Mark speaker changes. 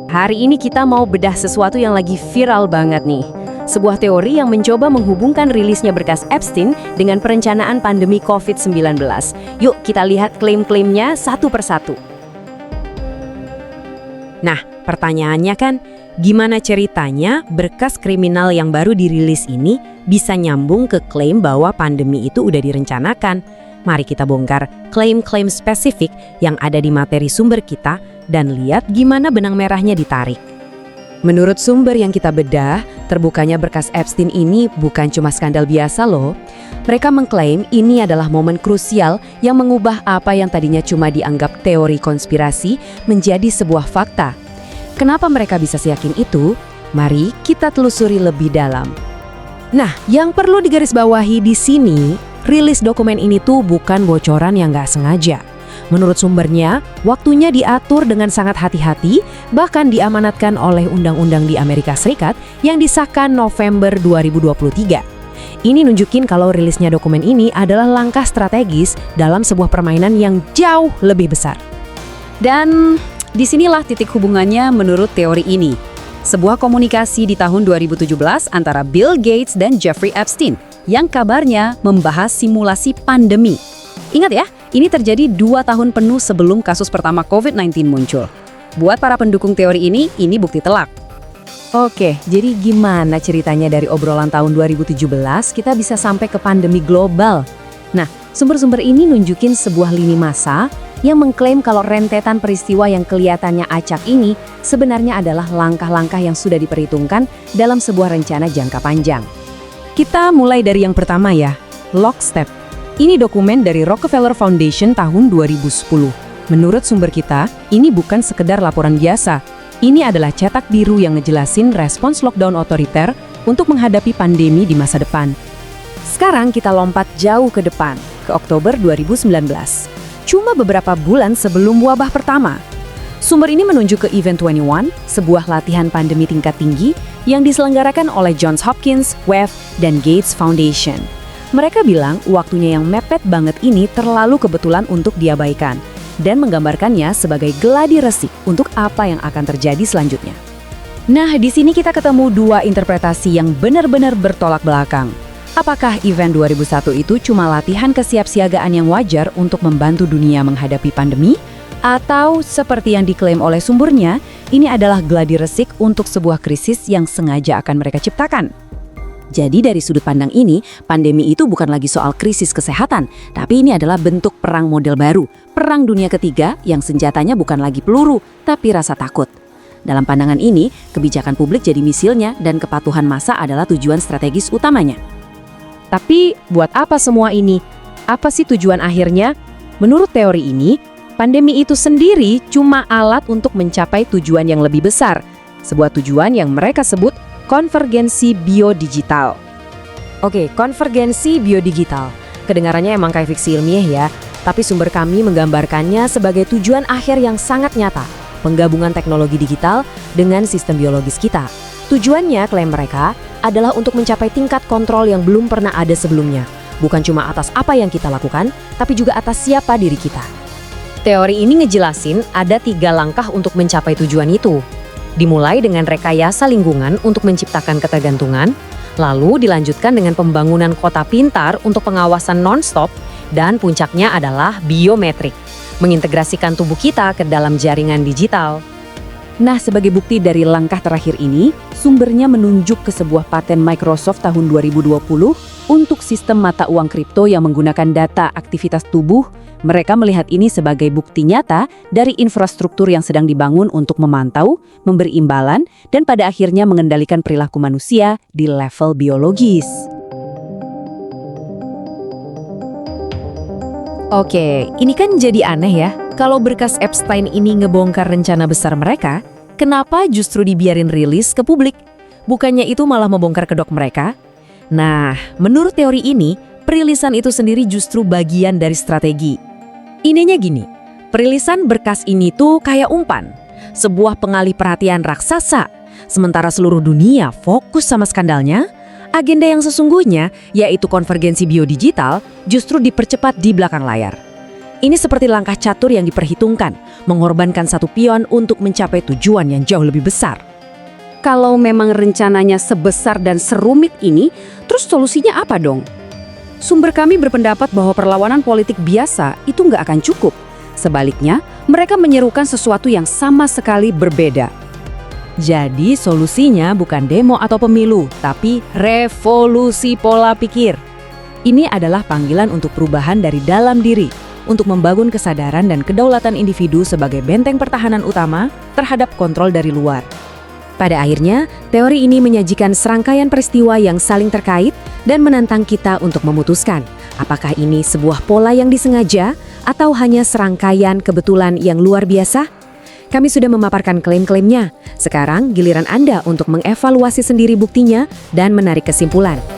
Speaker 1: Hari ini kita mau bedah sesuatu yang lagi viral banget nih. Sebuah teori yang mencoba menghubungkan rilisnya berkas Epstein dengan perencanaan pandemi COVID-19. Yuk kita lihat klaim-klaimnya satu persatu. Nah, pertanyaannya kan, gimana ceritanya berkas kriminal yang baru dirilis ini bisa nyambung ke klaim bahwa pandemi itu udah direncanakan? Mari kita bongkar klaim-klaim spesifik yang ada di materi sumber kita dan lihat gimana benang merahnya ditarik. Menurut sumber yang kita bedah, terbukanya berkas Epstein ini bukan cuma skandal biasa loh. Mereka mengklaim ini adalah momen krusial yang mengubah apa yang tadinya cuma dianggap teori konspirasi menjadi sebuah fakta. Kenapa mereka bisa seyakin itu? Mari kita telusuri lebih dalam. Nah, yang perlu digarisbawahi di sini, rilis dokumen ini tuh bukan bocoran yang nggak sengaja. Menurut sumbernya, waktunya diatur dengan sangat hati-hati, bahkan diamanatkan oleh undang-undang di Amerika Serikat yang disahkan November 2023. Ini nunjukin kalau rilisnya dokumen ini adalah langkah strategis dalam sebuah permainan yang jauh lebih besar. Dan disinilah titik hubungannya menurut teori ini. Sebuah komunikasi di tahun 2017 antara Bill Gates dan Jeffrey Epstein yang kabarnya membahas simulasi pandemi. Ingat ya, ini terjadi 2 tahun penuh sebelum kasus pertama COVID-19 muncul. Buat para pendukung teori ini bukti telak. Oke, jadi gimana ceritanya dari obrolan tahun 2017 kita bisa sampai ke pandemi global? Nah, sumber-sumber ini nunjukin sebuah lini masa yang mengklaim kalau rentetan peristiwa yang kelihatannya acak ini sebenarnya adalah langkah-langkah yang sudah diperhitungkan dalam sebuah rencana jangka panjang. Kita mulai dari yang pertama ya, Lockstep. Ini dokumen dari Rockefeller Foundation tahun 2010. Menurut sumber kita, ini bukan sekedar laporan biasa. Ini adalah cetak biru yang ngejelasin respons lockdown otoriter untuk menghadapi pandemi di masa depan. Sekarang kita lompat jauh ke depan, ke Oktober 2019. Cuma beberapa bulan sebelum wabah pertama. Sumber ini menunjuk ke Event 21, sebuah latihan pandemi tingkat tinggi yang diselenggarakan oleh Johns Hopkins, WEF, dan Gates Foundation. Mereka bilang waktunya yang mepet banget ini terlalu kebetulan untuk diabaikan dan menggambarkannya sebagai gladi resik untuk apa yang akan terjadi selanjutnya. Nah, di sini kita ketemu dua interpretasi yang benar-benar bertolak belakang. Apakah event 2001 itu cuma latihan kesiapsiagaan yang wajar untuk membantu dunia menghadapi pandemi? Atau seperti yang diklaim oleh sumbernya, ini adalah gladi resik untuk sebuah krisis yang sengaja akan mereka ciptakan? Jadi dari sudut pandang ini, pandemi itu bukan lagi soal krisis kesehatan, tapi ini adalah bentuk perang model baru, perang dunia ketiga yang senjatanya bukan lagi peluru, tapi rasa takut. Dalam pandangan ini, kebijakan publik jadi misilnya dan kepatuhan massa adalah tujuan strategis utamanya. Tapi buat apa semua ini? Apa sih tujuan akhirnya? Menurut teori ini, pandemi itu sendiri cuma alat untuk mencapai tujuan yang lebih besar, sebuah tujuan yang mereka sebut konvergensi biodigital. Oke, konvergensi biodigital. Kedengarannya emang kayak fiksi ilmiah ya, tapi sumber kami menggambarkannya sebagai tujuan akhir yang sangat nyata, penggabungan teknologi digital dengan sistem biologis kita. Tujuannya, klaim mereka, adalah untuk mencapai tingkat kontrol yang belum pernah ada sebelumnya. Bukan cuma atas apa yang kita lakukan, tapi juga atas siapa diri kita. Teori ini ngejelasin ada 3 langkah untuk mencapai tujuan itu. Dimulai dengan rekayasa lingkungan untuk menciptakan ketergantungan, lalu dilanjutkan dengan pembangunan kota pintar untuk pengawasan non-stop, dan puncaknya adalah biometrik, mengintegrasikan tubuh kita ke dalam jaringan digital. Nah, sebagai bukti dari langkah terakhir ini, sumbernya menunjuk ke sebuah paten Microsoft tahun 2020 untuk sistem mata uang kripto yang menggunakan data aktivitas tubuh. Mereka melihat ini sebagai bukti nyata dari infrastruktur yang sedang dibangun untuk memantau, memberi imbalan, dan pada akhirnya mengendalikan perilaku manusia di level biologis. Oke, ini kan jadi aneh ya. Kalau berkas Epstein ini ngebongkar rencana besar mereka, kenapa justru dibiarin rilis ke publik? Bukannya itu malah membongkar kedok mereka? Nah, menurut teori ini, perilisan itu sendiri justru bagian dari strategi. Intinya gini, perilisan berkas ini tuh kayak umpan, sebuah pengalih perhatian raksasa. Sementara seluruh dunia fokus sama skandalnya, agenda yang sesungguhnya, yaitu konvergensi biodigital, justru dipercepat di belakang layar. Ini seperti langkah catur yang diperhitungkan, mengorbankan satu pion untuk mencapai tujuan yang jauh lebih besar.
Speaker 2: Kalau memang rencananya sebesar dan serumit ini, terus solusinya apa dong? Sumber kami berpendapat bahwa perlawanan politik biasa itu nggak akan cukup. Sebaliknya, mereka menyerukan sesuatu yang sama sekali berbeda.
Speaker 1: Jadi solusinya bukan demo atau pemilu, tapi revolusi pola pikir. Ini adalah panggilan untuk perubahan dari dalam diri, untuk membangun kesadaran dan kedaulatan individu sebagai benteng pertahanan utama terhadap kontrol dari luar. Pada akhirnya, teori ini menyajikan serangkaian peristiwa yang saling terkait dan menantang kita untuk memutuskan apakah ini sebuah pola yang disengaja atau hanya serangkaian kebetulan yang luar biasa. Kami sudah memaparkan klaim-klaimnya. Sekarang giliran Anda untuk mengevaluasi sendiri buktinya dan menarik kesimpulan.